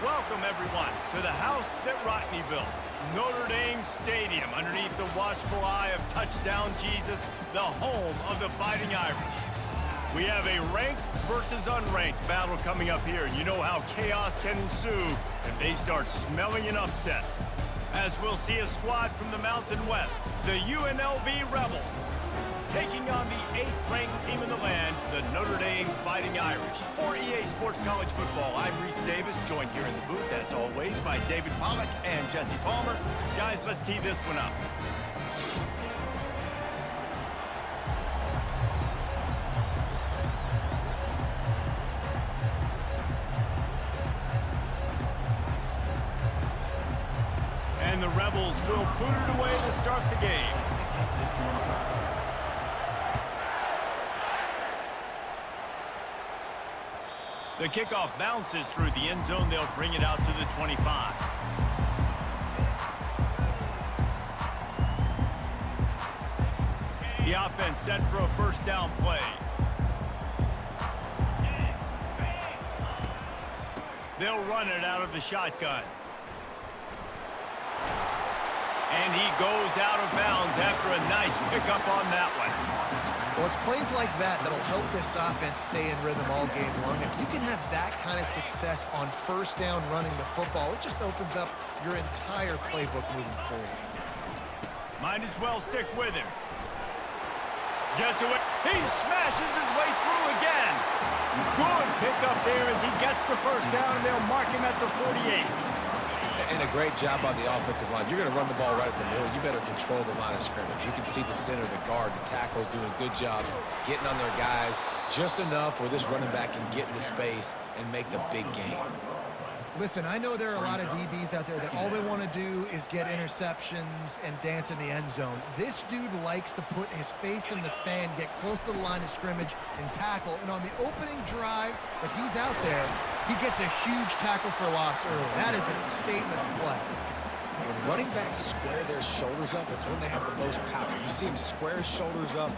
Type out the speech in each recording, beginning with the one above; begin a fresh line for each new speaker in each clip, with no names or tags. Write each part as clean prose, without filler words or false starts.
Welcome, everyone, to the house that Rodney built. Notre Dame Stadium, underneath the watchful eye of Touchdown Jesus, the home of the Fighting Irish. We have a ranked versus unranked battle coming up here. You know how chaos can ensue if they start smelling an upset. As we'll see a squad from the Mountain West, the UNLV Rebels, taking on the 8th-ranked team in the land, the Notre Dame Fighting Irish. For EA Sports College Football, I'm Reese Davis, joined here in the booth, as always, by David Pollack and Jesse Palmer. Guys, let's tee this one up. And the Rebels will boot it away to start the game. The kickoff bounces through the end zone. They'll bring it out to the 25. The offense set for a first down play. They'll run it out of the shotgun. And he goes out of bounds after a nice pickup on that one.
Well, it's plays like that that'll help this offense stay in rhythm all game long. If you can have that kind of success on first down running the football, it just opens up your entire playbook moving forward.
Might as well stick with him. Gets away. He smashes his way through again. Good pickup there as he gets the first down, and they'll mark him at the 48.
And a great job on the offensive line. You're going to run the ball right at the middle. You better control the line of scrimmage. You can see the center, the guard, the tackle's doing a good job getting on their guys just enough where this running back can get into space and make the big game.
Listen, I know there are a lot of DBs out there that all they want to do is get interceptions and dance in the end zone. This dude likes to put his face in the fan, get close to the line of scrimmage, and tackle. And on the opening drive that he's out there, he gets a huge tackle for loss early. That is a statement play.
When running backs square their shoulders up, it's when they have the most power. You see him square his shoulders up,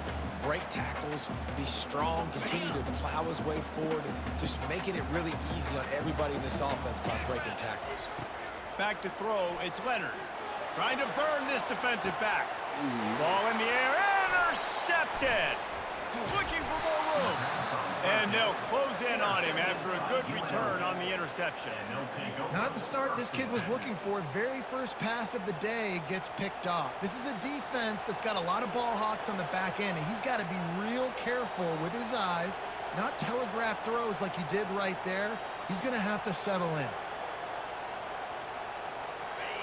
break tackles, be strong, continue to plow his way forward, just making it really easy on everybody in this offense by breaking tackles.
Back to throw, it's Leonard. Trying to burn this defensive back. Ball in the air, intercepted. Looking for more room. And they'll close in on him after a good return on the interception.
Not the start this kid was looking for. Very first pass of the day gets picked off. This is a defense that's got a lot of ball hawks on the back end, and he's got to be real careful with his eyes, not telegraph throws like he did right there. He's going to have to settle in.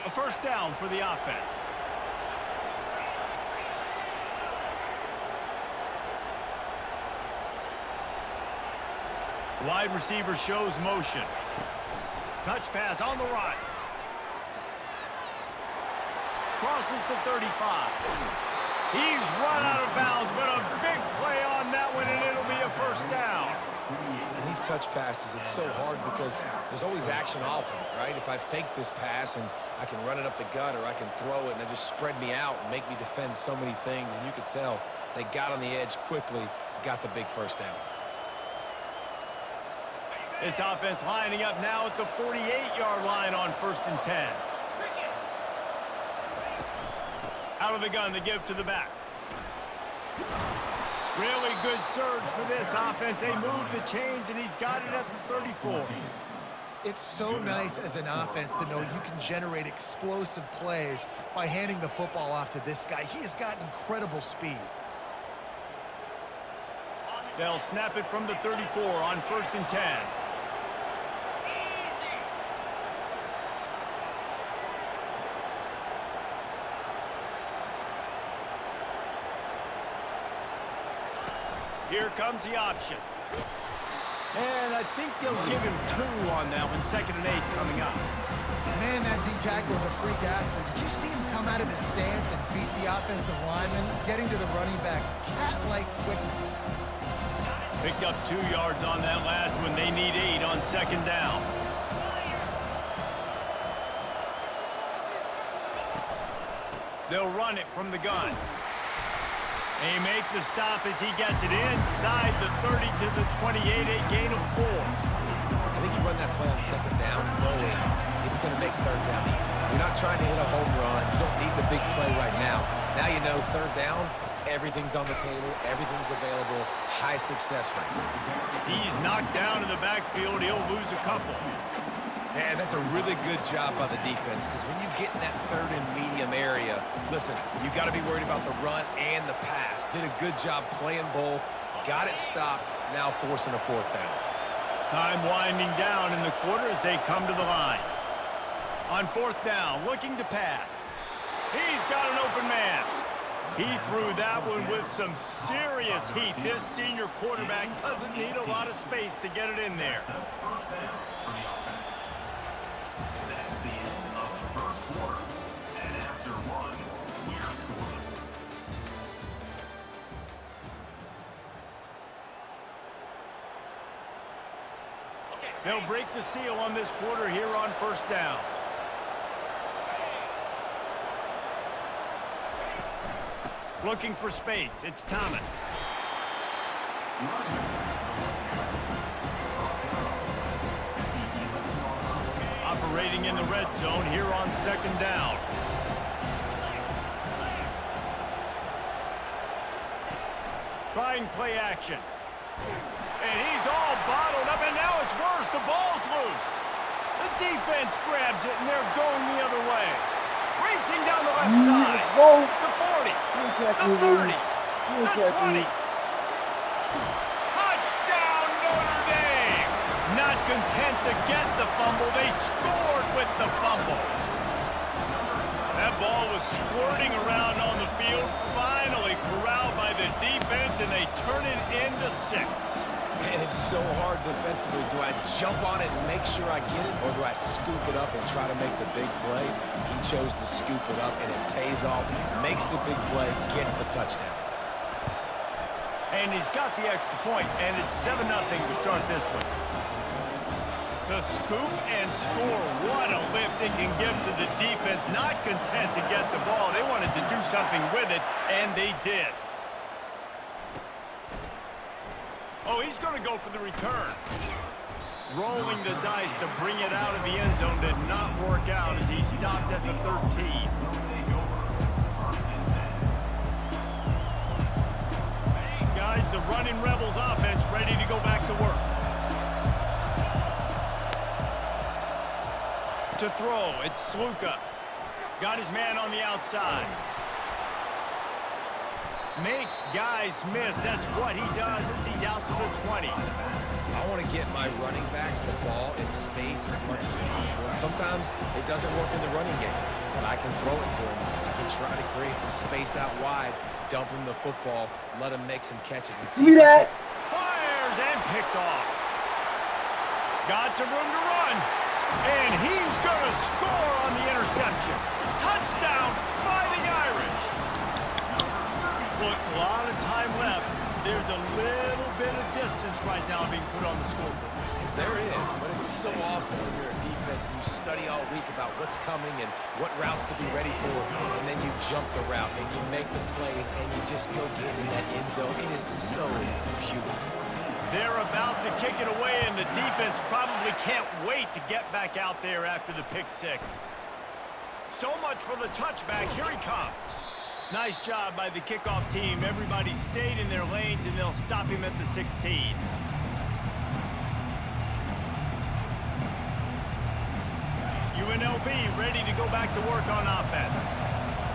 A first down for the offense. Wide receiver shows motion. Touch pass on the run. Crosses the 35. He's run out of bounds, but a big play on that one, and it'll be a first down.
And these touch passes, it's so hard because there's always action off of it, right? If I fake this pass and I can run it up the gut or I can throw it and it just spread me out and make me defend so many things, and you could tell they got on the edge quickly, got the big first down.
This offense lining up now at the 48-yard line on 1st and 10. Out of the gun to give to the back. Really good surge for this offense. They move the chains, and he's got it at the 34.
It's so nice as an offense to know you can generate explosive plays by handing the football off to this guy. He has got incredible speed.
They'll snap it from the 34 on 1st and 10. Here comes the option. And I think they'll give him 2 on that one. 2nd and 8 coming up.
Man, that D-tackle is a freak athlete. Did you see him come out of his stance and beat the offensive lineman, getting to the running back? Cat-like quickness.
Picked up 2 yards on that last one. They need 8 on 2nd down. They'll run it from the gun. They make the stop as he gets it inside the 30 to the 28, a gain of 4.
I think you run that play on second down knowing it's going to make third down easy. You're not trying to hit a home run. You don't need the big play right now. Now you know third down, everything's on the table, everything's available, high success rate.
He's knocked down in the backfield. He'll lose a couple.
And that's a really good job by the defense because when you get in that third and medium area, listen, you got to be worried about the run and the pass. Did a good job playing both, got it stopped, now forcing a fourth down.
Time winding down in the quarter as they come to the line. On fourth down, looking to pass. He's got an open man. He threw that one with some serious heat. This senior quarterback doesn't need a lot of space to get it in there. They'll break the seal on this quarter here on first down. Looking for space. It's Thomas. Operating in the red zone here on second down. Trying play action. And he's all bottled up, and now it's worse. The ball's loose. The defense grabs it, and they're going the other way. Racing down the left side. The 40. The 30. The 20. Touchdown, Notre Dame. Not content to get the fumble, they scored with the fumble. That ball was squirting around on the field, finally corralled by the defense, and they turn it into 6.
And it's so hard defensively. Do I jump on it and make sure I get it, or do I scoop it up and try to make the big play? He chose to scoop it up, and it pays off, makes the big play, gets the touchdown.
And he's got the extra point, and it's 7-0 to start this one. The scoop and score, what a lift it can give to the defense. Not content to get the ball. They wanted to do something with it, and they did. Oh, he's going to go for the return. Rolling the dice to bring it out of the end zone did not work out as he stopped at the 13. Guys, the running Rebels offense ready to go back to work. To throw, it's Sluka. Got his man on the outside. Makes guys miss. That's what he does as he's out to the 20.
I want to get my running backs the ball in space as much as possible. And sometimes it doesn't work in the running game, but I can throw it to him. I can try to create some space out wide, dump him the football, let him make some catches and see
that. Fires and picked off. Got some room to run. And he's going to score on the interception. Touchdown, Fighting Irish. Look, a lot of time left. There's a little bit of distance right now being put on the scoreboard.
There is, but it's so awesome when you're a defense and you study all week about what's coming and what routes to be ready for, and then you jump the route and you make the plays and you just go get in that end zone. It is so beautiful.
They're about to kick it away, and the defense probably can't wait to get back out there after the pick 6. So much for the touchback. Here he comes. Nice job by the kickoff team. Everybody stayed in their lanes, and they'll stop him at the 16. UNLV ready to go back to work on offense.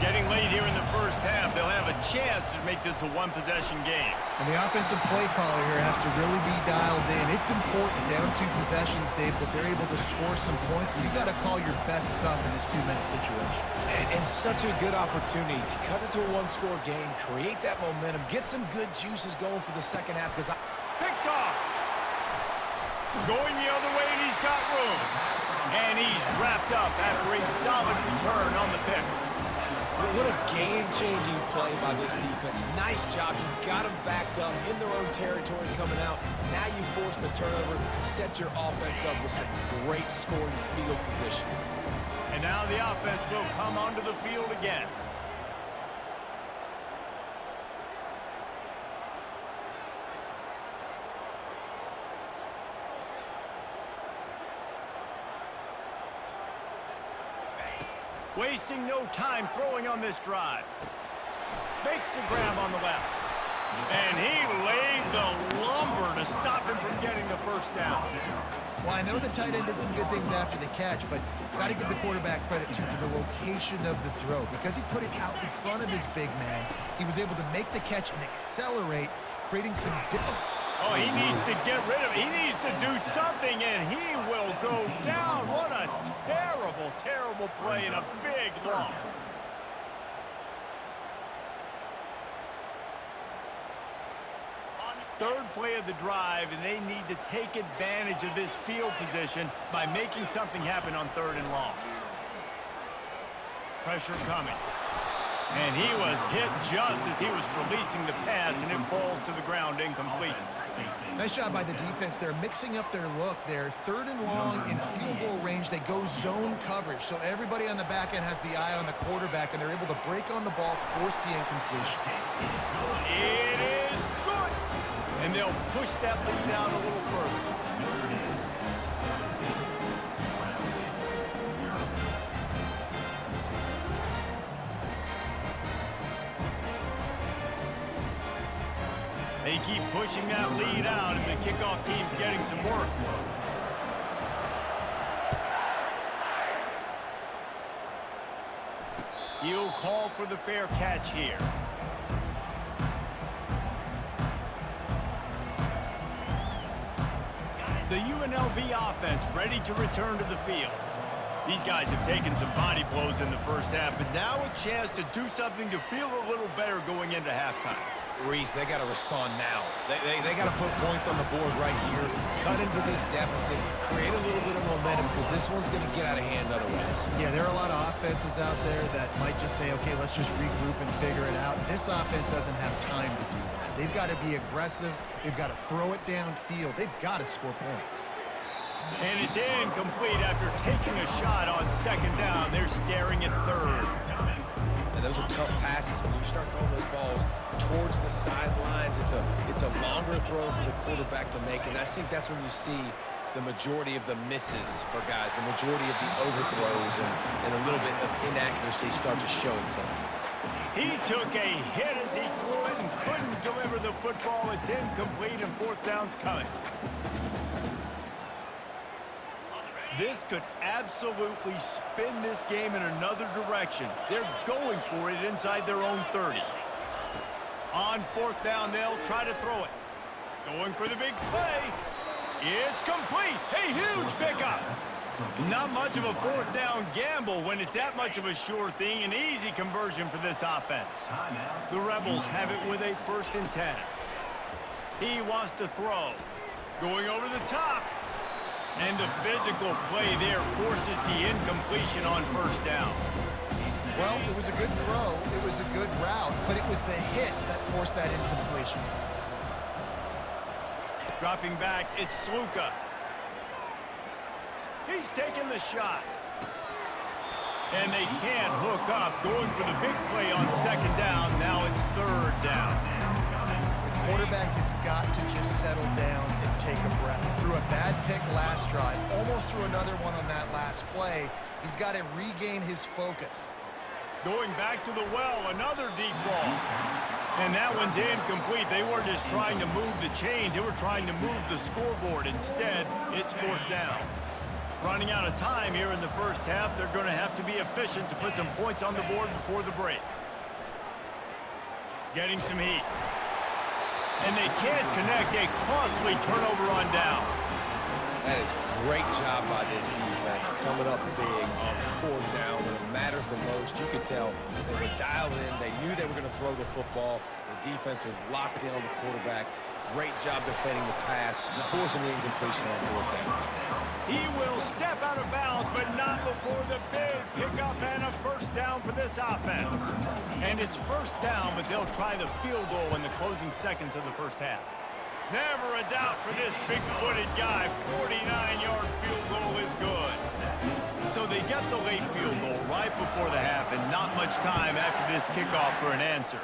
Getting late here in the first half, they'll have a chance to make this a one-possession game.
And the offensive play caller here has to really be dialed in. It's important down 2 possessions, Dave, that they're able to score some points. And you got to call your best stuff in this 2-minute situation.
And such a good opportunity to cut into a 1-score game, create that momentum, get some good juices going for the second half.
Picked off. Going the other way, and he's got room. And he's wrapped up after a solid return on the pick.
What a game-changing play by this defense. Nice job. You got them backed up in their own territory coming out. Now you force the turnover, set your offense up with some great scoring field position.
And now the offense will come onto the field again. Wasting no time throwing on this drive. Makes the grab on the left. And he laid the lumber to stop him from getting the first down.
Well, I know the tight end did some good things after the catch, but got to give the quarterback credit, too, for the location of the throw. Because he put it out in front of his big man, he was able to make the catch and accelerate, creating some different...
Oh, he needs to get rid of it. He needs to do something, and he will go down. What a terrible, terrible play and a big loss. Third play of the drive, and they need to take advantage of this field position by making something happen on 3rd and long. Pressure coming. And he was hit just as he was releasing the pass, and it falls to the ground incomplete.
Nice job by the defense. They're mixing up their look. They're 3rd and long in field goal range. They go zone coverage. So everybody on the back end has the eye on the quarterback, and they're able to break on the ball, force the incompletion.
It is good. And they'll push that lead out a little further. They keep pushing that lead out, and the kickoff team's getting some work. He'll call for the fair catch here. The UNLV offense ready to return to the field. These guys have taken some body blows in the first half, but now a chance to do something to feel a little better going into halftime.
Reese, they got to respond now. They got to put points on the board right here, cut into this deficit, create a little bit of momentum, because this one's going to get out of hand otherwise.
Yeah, there are a lot of offenses out there that might just say, okay, let's just regroup and figure it out. This offense doesn't have time to do that. They've got to be aggressive. They've got to throw it downfield. They've got to score points.
And it's incomplete after taking a shot on 2nd down. They're staring at 3rd.
And those are tough passes. When you start throwing those balls towards the sidelines, it's a longer throw for the quarterback to make. And I think that's when you see the majority of the misses for guys, the majority of the overthrows and a little bit of inaccuracy start to show itself.
He took a hit as he threw it and couldn't deliver the football. It's incomplete, and 4th down's coming. This could absolutely spin this game in another direction. They're going for it inside their own 30. On 4th down, they'll try to throw it. Going for the big play. It's complete. A huge pickup. Not much of a 4th down gamble when it's that much of a sure thing. An easy conversion for this offense. The Rebels have it with a 1st and 10. He wants to throw. Going over the top. And the physical play there forces the incompletion on 1st down.
Well, it was a good throw. It was a good route, but it was the hit that forced that incompletion.
Dropping back, it's Sluka. He's taking the shot. And they can't hook up. Going for the big play on 2nd down. Now it's 3rd down.
The quarterback has got to just settle down and take a breath. Threw a bad pick last drive, almost threw another one on that last play. He's got to regain his focus.
Going back to the well, another deep ball. And that one's incomplete. They weren't just trying to move the chains. They were trying to move the scoreboard. Instead, it's 4th down. Running out of time here in the first half. They're going to have to be efficient to put some points on the board before the break. Getting some heat. And they can't connect. A costly turnover on downs.
That is a great job by this defense, coming up big on 4th down when it matters the most. You could tell they were dialed in. They knew they were going to throw the football. The defense was locked in on the quarterback. Great job defending the pass, forcing the incompletion on 4th down.
He will step out of bounds, but not before the big pickup and a 1st down for this offense. And it's 1st down, but they'll try the field goal in the closing seconds of the first half. Never a doubt for this big-footed guy. 49-yard field goal is good. So they get the late field goal right before the half, and not much time after this kickoff for an answer.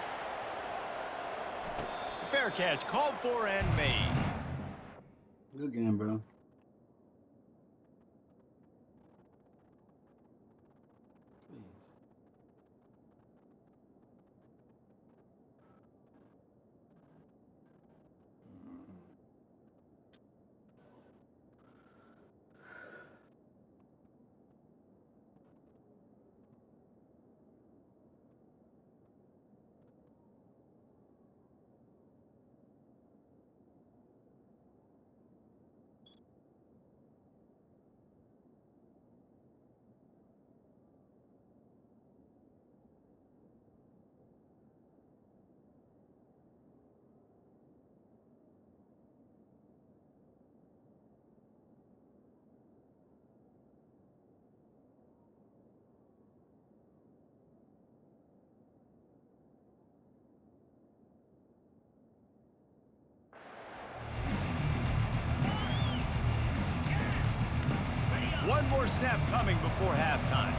Fair catch called for and made.
Good game, bro. Please.
more snap coming before halftime.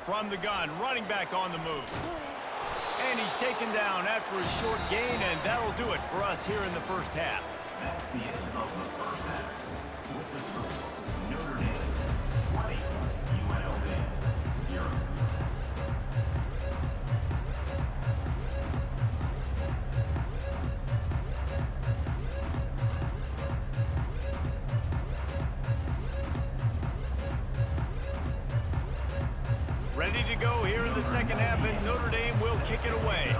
From the gun, running back on the move. And he's taken down after a short gain, and that'll do it for us here in the first half.
That's the end of the first half. With the score, Notre Dame 20, UNLV 0.
Ready to go here in the second half, and Notre Dame will kick it away.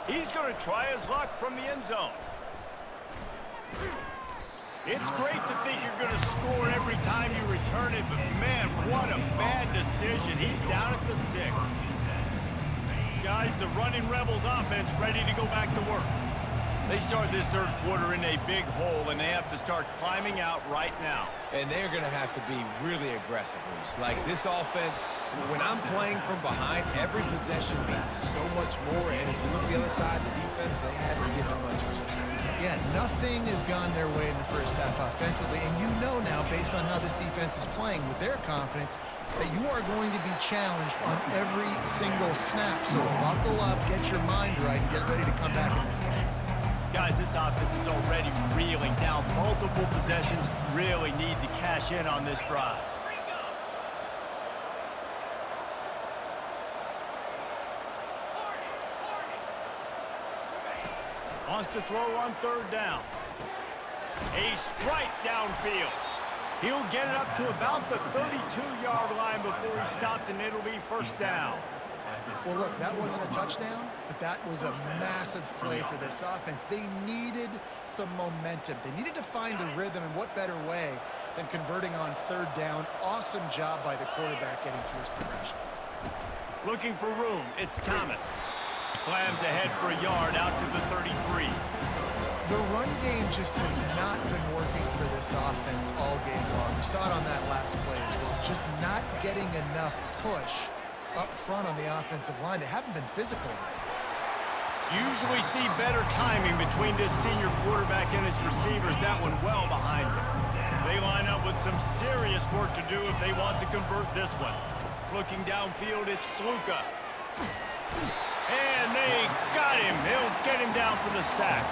He's going to try his luck from the end zone. It's great to think you're going to score every time you return it, but man, what a bad decision. He's down at the 6. Guys, the running Rebels offense ready to go back to work. They start this third quarter in a big hole, and they have to start climbing out right now.
And they're going to have to be really aggressive. Like this offense, when I'm playing from behind, every possession means so much more. And if you look at the other side, the defense, they haven't given much resistance.
Yeah, nothing has gone their way in the first half offensively. And you know now, based on how this defense is playing with their confidence, that you are going to be challenged on every single snap. So buckle up, get your mind right, and get ready to come back in this game.
Guys, this offense is already reeling down multiple possessions. Really need to cash in on this drive. Wants to throw on third down. A strike downfield. He'll get it up to about the 32-yard line before he stopped, and it'll be first down.
Well, look, that wasn't a touchdown, but that was a massive play for this offense. They needed some momentum. They needed to find a rhythm, and what better way than converting on third down. Awesome job by the quarterback getting through his progression.
Looking for room, it's Thomas. Slams ahead for a yard out to the 33.
The run game just has not been working for this offense all game long. We saw it on that last play as well. Just not getting enough push up front on the offensive line. They haven't been physical.
Usually see better timing between this senior quarterback and his receivers. That one well behind them. They line up with some serious work to do if they want to convert this one. Looking downfield, it's Sluka. And they got him. He'll get him down for the sack.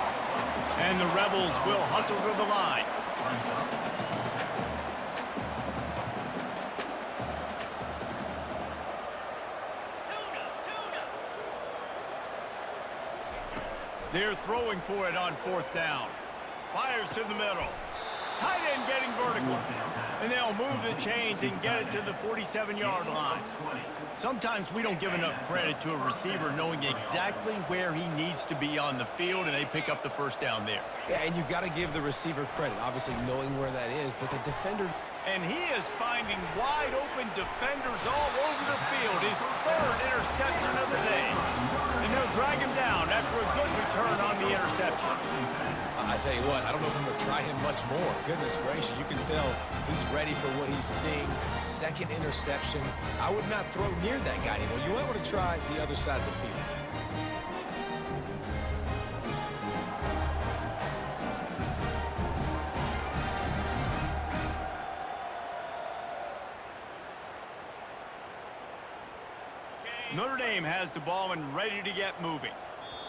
And the Rebels will hustle to the line. They're throwing for it on fourth down. Fires to the middle. Tight end getting vertical. And they'll move the chains and get it to the 47-yard line. Sometimes we don't give enough credit to a receiver knowing exactly where he needs to be on the field, and they pick up the first down there.
Yeah, and you got to give the receiver credit, obviously knowing where that is, but the defender...
And he is finding wide-open defenders all over the field. His third interception of the day. And they'll drag him down after a good return on the interception.
I tell you what, I don't know if I'm going to try him much more. Goodness gracious, you can tell he's ready for what he's seeing. Second interception. I would not throw near that guy anymore. You might want to try the other side of the field.
Notre Dame has the ball and ready to get moving.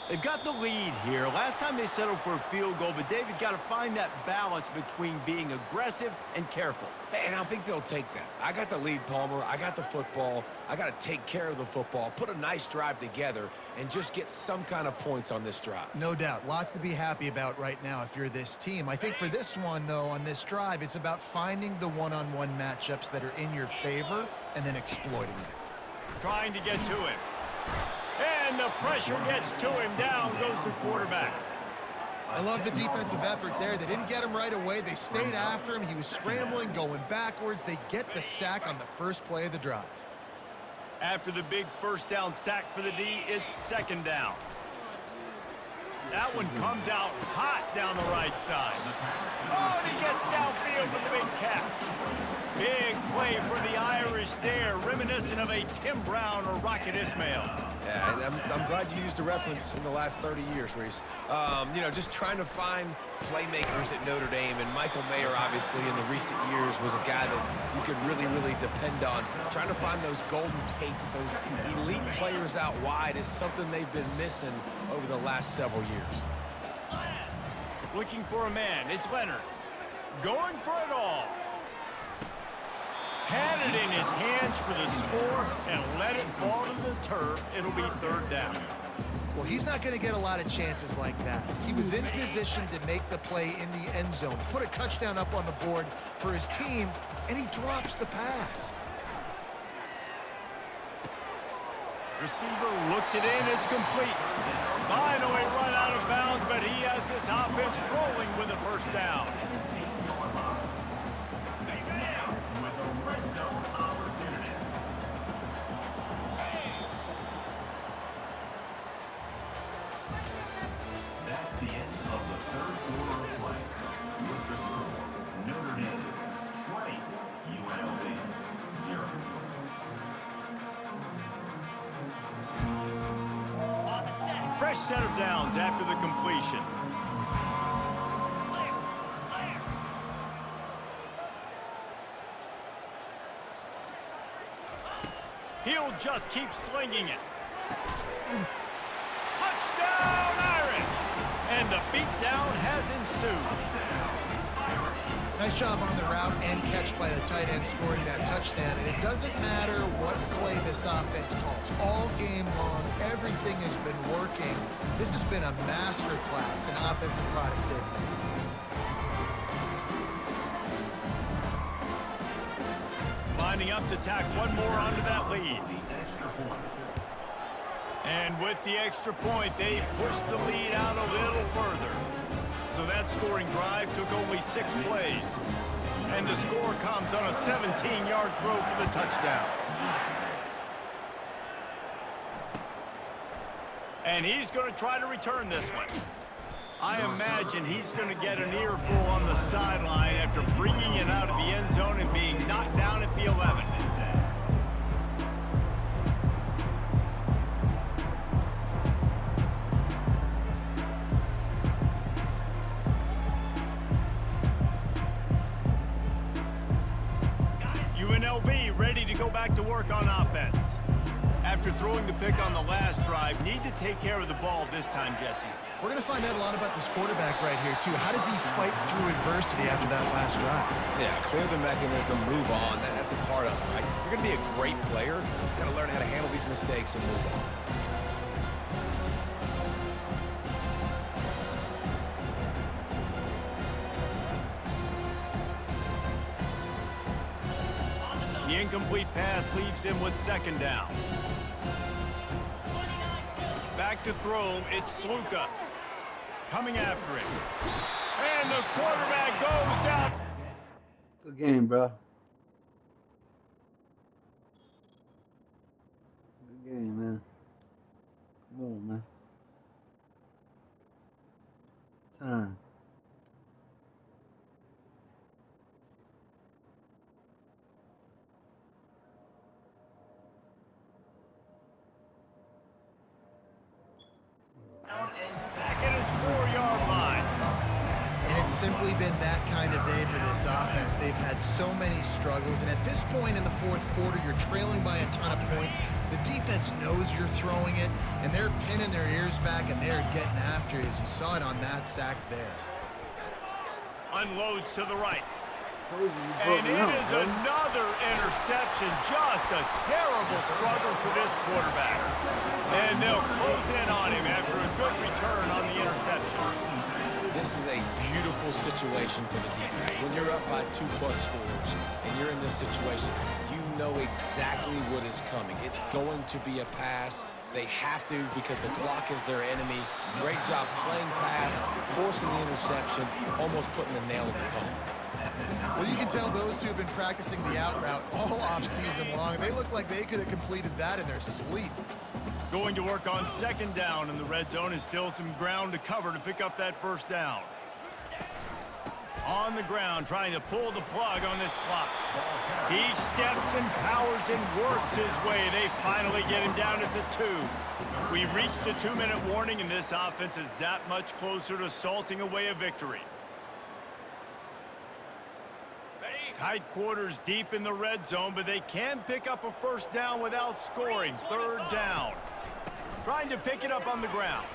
They've got the lead here. Last time they settled for a field goal, but David got to find that balance between being aggressive and careful.
And I think they'll take that. I got the lead, Palmer. I got the football. I got to take care of the football, put a nice drive together, and just get some kind of points on this drive.
No doubt. Lots to be happy about right now if you're this team. I think for this one, though, on this drive, it's about finding the one-on-one matchups that are in your favor and then exploiting them.
Trying to get to him. And the pressure gets to him. Down goes the quarterback.
I love the defensive effort there. They didn't get him right away. They stayed after him. He was scrambling, going backwards. They get the sack on the first play of the drive.
After the big first down sack for the D, it's second down. That one comes out hot down the right side. Oh, and he gets downfield with the big catch. Big play for the Irish there, reminiscent of a Tim Brown or Rocket Ismail.
Yeah, and I'm glad you used a reference in the last 30 years, Reese. You know, just trying to find playmakers at Notre Dame, and Michael Mayer, obviously, in the recent years, was a guy that you could really, really depend on. Trying to find those golden takes, those elite players out wide is something they've been missing over the last several years.
Looking for a man, it's Leonard. Going for it all. Had it in his hands for the score and let it fall to the turf. It'll be third down.
Well, he's not going to get a lot of chances like that. He was in position to make the play in the end zone, put a touchdown up on the board for his team, and he drops the pass.
Receiver looks it in, it's complete. Finally run out of bounds, but he has this offense rolling with a first down.
That's the end of the third quarter of play. With the score, Notre Dame 20, UNLV 0.
Fresh set of downs after the completion. He'll just keep slinging it. Touchdown, Irish! And the beatdown has ensued.
Nice job on the route and catch by the tight end scoring that touchdown. And it doesn't matter what play this offense calls. All game long, everything has been working. This has been a master class in offensive productivity.
Lining up to tack one more onto that lead. And with the extra point, they pushed the lead out a little further. So that scoring drive took only 6 plays. And the score comes on a 17-yard throw for the touchdown. And he's going to try to return this one. I imagine he's going to get an earful on the sideline after bringing it out of the end zone and being knocked down at the 11. UNLV ready to go back to work on offense. After throwing the pick on the last drive, need to take care of the ball this time, Jesse.
We're going to find out a lot about this quarterback right here, too. How does he fight through adversity after that last drive?
Yeah, clear the mechanism, move on. That's a part of it, right? If you're going to be a great player, you got to learn how to handle these mistakes and move on.
The incomplete pass leaves him with second down. Back to throw, it's Sluka. Coming after him. And the quarterback goes down.
Good game, bro. Good game, man. Come on, man. Time.
Back at his 4-yard line.
And it's simply been that kind of day for this offense. They've had so many struggles, and at this point in the fourth quarter, you're trailing by a ton of points. The defense knows you're throwing it, and they're pinning their ears back, and they're getting after it, as you saw it on that sack there.
Unloads to the right.
And
it is another interception. Just a terrible struggle for this quarterback. And they'll close in on him after a good return on the interception.
This is a beautiful situation for the defense. When you're up by 2+ scores and you're in this situation, you know exactly what is coming. It's going to be a pass. They have to because the clock is their enemy. Great job playing pass, forcing the interception, almost putting the nail in the coffin.
Well, you can tell those two have been practicing the out route all off season long. They look like they could have completed that in their sleep.
Going to work on second down in the red zone, and still some ground to cover to pick up that first down. On the ground, trying to pull the plug on this clock. He steps and powers and works his way. They finally get him down at the 2. We've reached the 2-minute warning, and this offense is that much closer to salting away a victory. Tight quarters deep in the red zone, but they can pick up a first down without scoring. Third down. Trying to pick it up on the ground.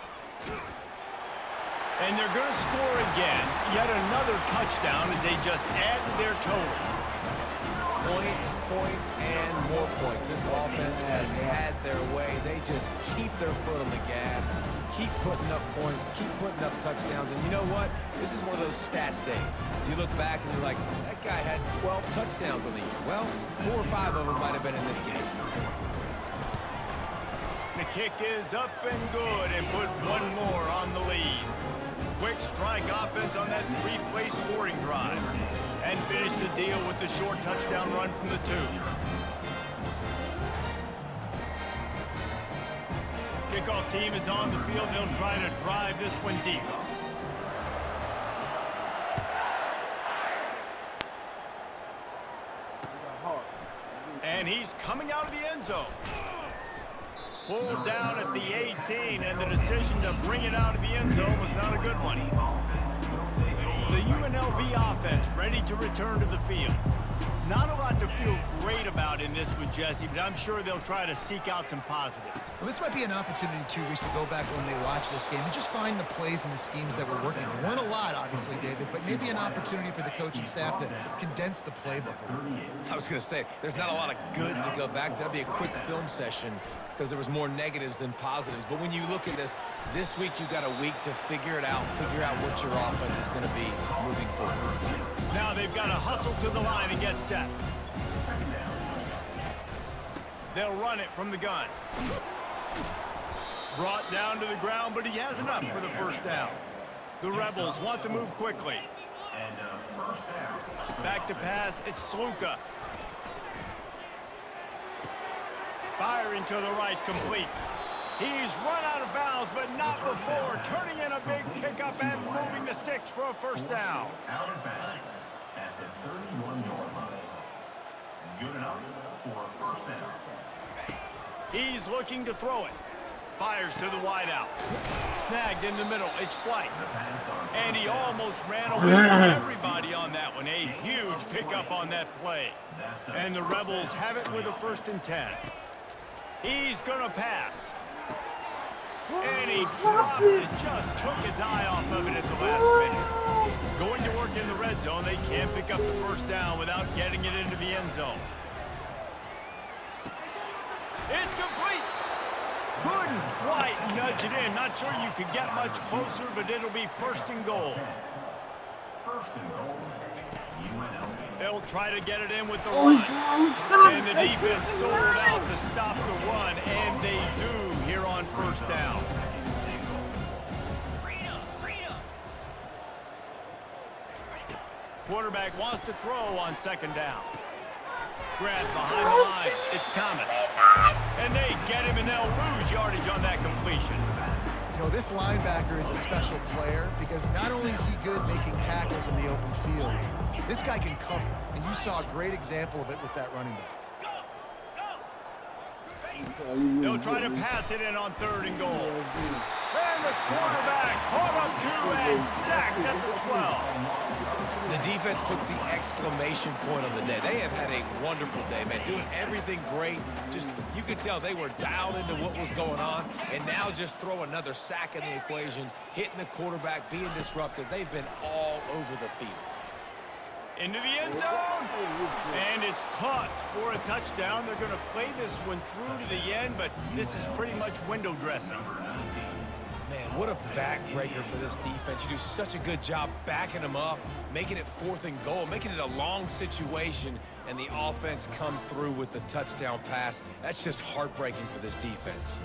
And they're going to score again. Yet another touchdown as they just add to their total.
Points, points, and more points. This offense has had their way. They just keep their foot on the gas, keep putting up points, keep putting up touchdowns. And you know what? This is one of those stats days. You look back and you're like, that guy had 12 touchdowns on the year. Well, 4 or 5 of them might have been in this game.
The kick is up and good, and put one more on the lead. Quick strike offense on that 3-play scoring drive. And finish the deal with the short touchdown run from the 2. Kickoff team is on the field. They'll try to drive this one deep. And he's coming out of the end zone. Pulled down at the 18, and the decision to bring it out of the end zone was not a good one. The UNLV offense ready to return to the field. Not a lot to feel great about in this one, Jesse, but I'm sure they'll try to seek out some positives.
Well, this might be an opportunity, too, Reese, to go back when they watch this game and just find the plays and the schemes that were working. There weren't a lot, obviously, David, but maybe an opportunity for the coaching staff to condense the playbook a little bit.
I was going to say, there's not a lot of good to go back to. That'd be a quick film session because there was more negatives than positives. But when you look at this week you've got a week to figure it out, figure out what your offense is going to be moving forward.
Now they've got to hustle to the line and get set. They'll run it from the gun. Brought down to the ground, but he has enough for the first down. The Rebels want to move quickly. Back to pass, it's Sluka. Firing to the right, complete. He's run out of bounds, but not before turning in a big pickup and moving the sticks for a first down.
Out of bounds at the 31-yard line. Good enough for a first down.
He's looking to throw it. Fires to the wideout. Snagged in the middle. It's White. And he almost ran away from everybody on that one. A huge pickup on that play. And the Rebels have it with a 1st and 10. He's going to pass. And he drops it. Just took his eye off of it at the last minute. Going to work in the red zone. They can't pick up the first down without getting it into the end zone. It's complete. Couldn't quite nudge it in. Not sure you could get much closer, but it'll be 1st and goal.
First and goal.
They'll try to get it in with the run. And the defense sold out to stop the run, and they do here on first down. Quarterback wants to throw on second down. Grabbed behind the line. It's Thomas. And they get him, and they'll lose yardage on that completion.
You know, this linebacker is a special player because not only is he good making tackles in the open field, this guy can cover. And you saw a great example of it with that running back.
They'll try to pass it in on 3rd and goal. And the quarterback caught up to and sacked at the 12.
The defense puts the exclamation point on the day. They have had a wonderful day, man, doing everything great. Just, you could tell they were dialed into what was going on, and now just throw another sack in the equation, hitting the quarterback, being disruptive. They've been all over the field.
Into the end zone, and it's caught for a touchdown. They're going to play this one through to the end, but this is pretty much window dressing.
Man, what a backbreaker for this defense. You do such a good job backing them up, making it 4th and goal, making it a long situation, and the offense comes through with the touchdown pass. That's just heartbreaking for this defense.